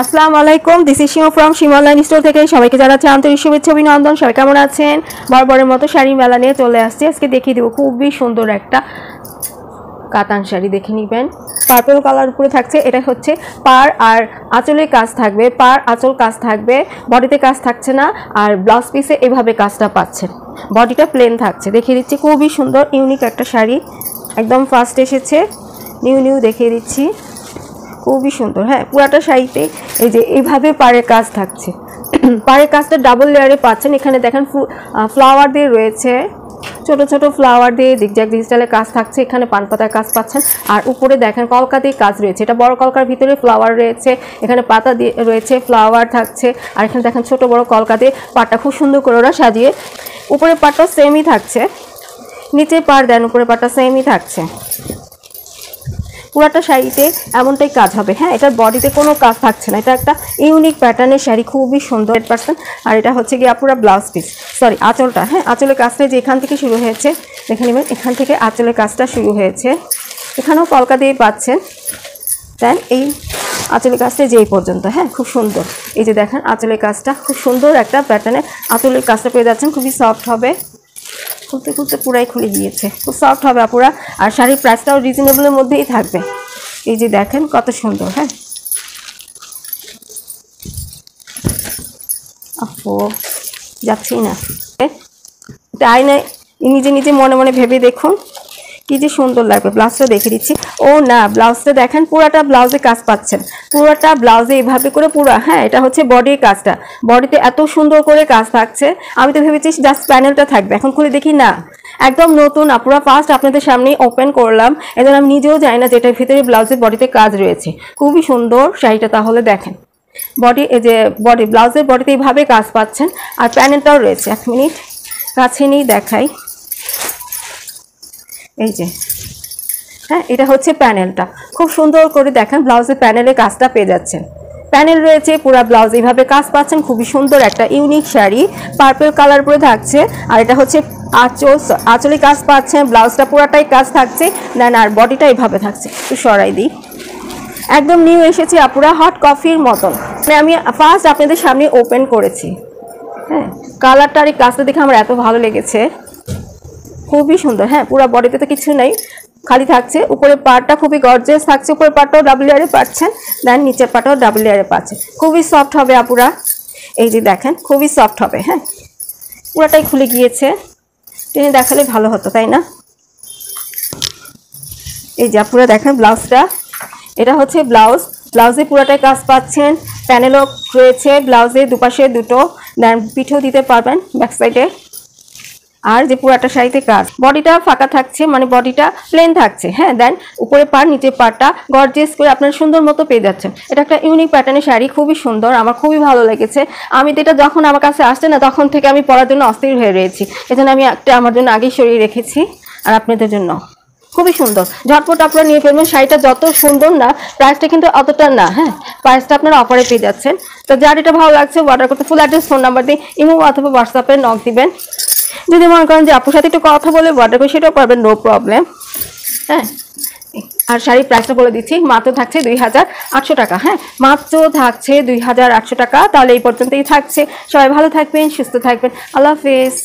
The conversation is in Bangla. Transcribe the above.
আসসালামু আলাইকুম, this is Shima from Shima online store থেকে সবাইকে জানাচ্ছি আন্তরিক শুভেচ্ছা অভিনন্দন। সবাই কেমন আছেন? বরাবরের মতো শাড়ি মেলা নিয়ে চলে আসছি। আজকে দেখিয়ে দেবো খুবই সুন্দর একটা কাতান শাড়ি, দেখে নেবেন। পার্পল কালার উপরে থাকছে, এটা হচ্ছে পার আর আঁচলে কাজ থাকবে, পার আঁচল কাজ থাকবে, বডিতে কাজ থাকছে না। আর ব্লাউজ পিসে এভাবে কাজটা পাচ্ছেন, বডিটা প্লেন থাকছে। দেখিয়ে দিচ্ছি, খুবই সুন্দর ইউনিক একটা শাড়ি, একদম ফার্স্ট এসেছে, নিউ দেখিয়ে দিচ্ছি, খুবই সুন্দর। হ্যাঁ, পুরাটা শাড়িতে এই যে এইভাবে পাড়ের কাজ থাকছে, পাড়ের কাজটা ডাবল লেয়ারে পাচ্ছেন। এখানে দেখেন ফ্লাওয়ার দিয়ে রয়েছে, ছোট ছোট ফ্লাওয়ার দিয়ে জিগজ্যাগ ডিজিটালের কাজ থাকছে। এখানে পান পাতার কাজ পাচ্ছেন। আর উপরে দেখেন কলকা দিয়ে কাজ রয়েছে, এটা বড় কলকার ভিতরে ফ্লাওয়ার রয়েছে, এখানে পাতা দিয়ে রয়েছে, ফ্লাওয়ার থাকছে। আর এখানে দেখেন ছোট বড় কলকা দিয়ে পাটটা খুব সুন্দর করে ওরা সাজিয়ে, উপরে পাটটা সেমই থাকছে, নিচে পাড় দেন, উপরে পাটটা সেমই থাকছে। পুরাটা শাড়িতে এমনটাই কাজ হবে। হ্যাঁ, এটার বডিতে কোনো কাজ থাকছে না, এটা একটা ইউনিক প্যাটার্নের শাড়ি, খুবই সুন্দর 100%। আর এটা হচ্ছে গিয়ে পুরা ব্লাউজ পিস, সরি আঁচলটা। হ্যাঁ, আঁচলের কাজটা যে এখান থেকে শুরু হয়েছে, দেখে নেবেন, এখান থেকে আঁচলের কাজটা শুরু হয়েছে, এখানেও কলকা দিয়ে পাচ্ছেন। দেন এই আঁচলের কাজটা যে এই পর্যন্ত। হ্যাঁ, খুব সুন্দর। এই যে দেখেন আঁচলের কাজটা খুব সুন্দর একটা প্যাটার্নের আঁচলের কাজটা পেয়ে যাচ্ছেন, খুবই সফট হবে, খুলতে খুলতে পুরাই খুলে গিয়েছে, খুব সফট হবে আপুরা। আর শাড়ির প্রাইসটাও রিজনেবলের মধ্যেই থাকবে। এই যে দেখেন কত সুন্দর। হ্যাঁ, আপু যাচ্ছি না, তাই না, নিজে নিজে মনে মনে ভেবে দেখুন কি যে সুন্দর লাগবে। ব্লাউজটা দেখে দিচ্ছি। ও না, ব্লাউজটা দেখেন, পুরাটা ব্লাউজে কাজ পাচ্ছেন, পুরাটা ব্লাউজে এইভাবে করে পুরা। হ্যাঁ, এটা হচ্ছে বডির কাজটা, বডিতে এত সুন্দর করে কাজ থাকছে। আমি তো ভেবেছি জাস্ট প্যানেলটা থাকবে, এখন খুলে দেখি না, একদম নতুন। আপুরা ফার্স্ট আপনাদের সামনেই ওপেন করলাম, এজন্য আমি নিজেও জানি না যে এটার ভিতরে ব্লাউজের বডিতে কাজ রয়েছে। খুবই সুন্দর শাড়িটা, তাহলে দেখেন বডি, এই যে বডি ব্লাউজের বডিতে এইভাবে কাজ পাচ্ছেন। আর প্যানেলটাও রয়েছে, 1 মিনিট কাছে নিয়ে দেখাই। এই যে, হ্যাঁ, এটা হচ্ছে প্যানেলটা, খুব সুন্দর করে দেখেন ব্লাউজের প্যানেলের কাজটা পেয়ে যাচ্ছেন। প্যানেল রয়েছে, পুরা ব্লাউজ এইভাবে কাজ পাচ্ছেন। খুবই সুন্দর একটা ইউনিক শাড়ি, পার্পল কালার পরে থাকছে। আর এটা হচ্ছে আঁচলে কাজ পাচ্ছেন, ব্লাউজটা পুরাটাই কাজ থাকছে। দেন আর বডিটা এইভাবে থাকছে, একটু সরাই দিই। একদম নিউ এসেছে আপুরা, হট কফির মতন। মানে আমি ফার্স্ট আপনাদের সামনে ওপেন করেছি। হ্যাঁ, কালারটা আর এই কাজটা দেখে আমার এত ভালো লেগেছে, খুবই সুন্দর। হ্যাঁ, পুরো বডিতে তো কিছু নেই, খালি থাকছে। উপরে পাটটা খুবই গর্জিয়াস থাকছে, উপরে পাটটাও ডাবল লেয়ারে পাচ্ছেন, দেন নিচের পাটটাও ডাবল লেয়ারে পাচ্ছেন। খুবই সফট হবে আপুরা, এই যে দেখেন খুবই সফট হবে। হ্যাঁ, পুরাটাই খুলে গিয়েছে, টেনে দেখালে ভালো হতো, তাই না? এই যে আপুরা দেখেন ব্লাউজটা, এটা হচ্ছে ব্লাউজ, ব্লাউজে পুরাটাই কাজ পাচ্ছেন। প্যানেলও রয়েছে ব্লাউজে, দুপাশে দুটো, দেন পিঠেও দিতে পারবেন ব্যাক সাইডে। আর যে পুরাটা শাড়িতে কাজ, বডিটা ফাঁকা থাকছে, মানে বডিটা প্লেন থাকছে। হ্যাঁ, দেন উপরে পাড়, নিচে পাড়টা গর্জিয়াস করে আপনার সুন্দর মতো পেয়ে যাচ্ছেন। এটা একটা ইউনিক প্যাটার্নের শাড়ি, খুবই সুন্দর, আমার খুবই ভালো লেগেছে। আমি তো এটা যখন আমার কাছে আসছে না, তখন থেকে আমি পরার জন্য অস্থির হয়ে রয়েছি, এজন্য আমি একটা আমার জন্য আগেই সরিয়ে রেখেছি, আর আপনাদের জন্য খুবই সুন্দর। ঝটপট আপনারা নিয়ে ফেলবেন। শাড়িটা যত সুন্দর না, প্রাইসটা কিন্তু অতটা না। হ্যাঁ, প্রাইসটা আপনারা অফারে পেয়ে যাচ্ছেন। তো যার এটা ভালো লাগছে অর্ডার করতে ফুল অ্যাড্রেস, ফোন নাম্বার দিয়ে ইমো অথবা হোয়াটসঅ্যাপে নক দিবেন। যদি মনে করেন যে আপুর সাথে একটু কথা বলে অর্ডার করে, সেটাও পারবেন, নো প্রবলেম। হ্যাঁ, আর শাড়ির প্রাইসটা বলে দিচ্ছি, মাত্র থাকছে 2800 টাকা। হ্যাঁ, মাত্র থাকছে 2800 টাকা। তাহলে এই পর্যন্তই থাকছে। সবাই ভালো থাকবেন, সুস্থ থাকবেন, আল্লাহ হাফেজ।